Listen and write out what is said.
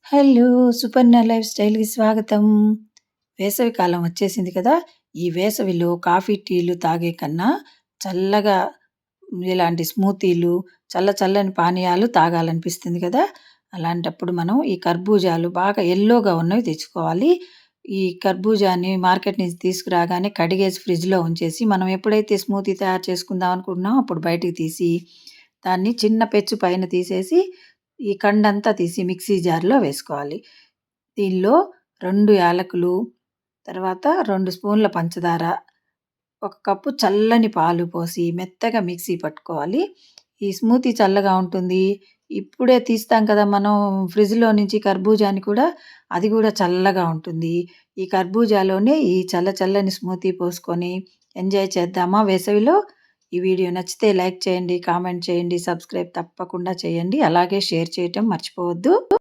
Hello! Suparna life స్టైల్‌కి స్వాగతం. వేసవి కాలం వచ్చేసింది కదా! ఈ వేసవిలో కాఫీ, టీలు తాగే కన్నా చల్లగా ఇలాంటి స్మూతీలు, చల్లని పానీయాలు తాగాలనిపిస్తుంది కదా! అలాంటప్పుడు మనం ఈ కర్బూజాలు బాగా యెల్లోగా ఉన్నవి తెచ్చుకోవాలి. ఈ కర్బూజాని మార్కెట్ నుంచి తీసుకురాగానే కడిగేసి ఫ్రిడ్జ్‌లో ఉంచేసి, మనం ఎప్పుడైతే స్మూతీ తయారు చేసుకుందాం అనుకుంటున్నామో అప్పుడు బయటికి తీసి, దాన్ని చిన్న పెచ్చు పైన తీసేసి, ఈ కండంతా తీసి మిక్సీ జార్‌లో వేసుకోవాలి. దీనిలో 2 యాలకులు, తర్వాత 2 స్పూన్ల పంచదార, ఒక కప్పు చల్లని పాలు పోసి మెత్తగా మిక్సీ పట్టుకోవాలి. ఈ స్మూతీ చల్లగా ఉంటుంది. ఇప్పుడే తీస్తాం కదా మనం ఫ్రిడ్జ్‌లో నుంచి కర్బూజాని కూడా, అది కూడా చల్లగా ఉంటుంది. ఈ కర్బూజాలోనే ఈ చల్లని స్మూతీ పోసుకొని ఎంజాయ్ చేద్దామా వేసవిలో? ఈ వీడియో నచ్చితే లైక్ చేయండి, కామెంట్ చేయండి, సబ్స్క్రైబ్ తప్పకుండా చేయండి. అలాగే షేర్ చేయటం మర్చిపోవద్దు.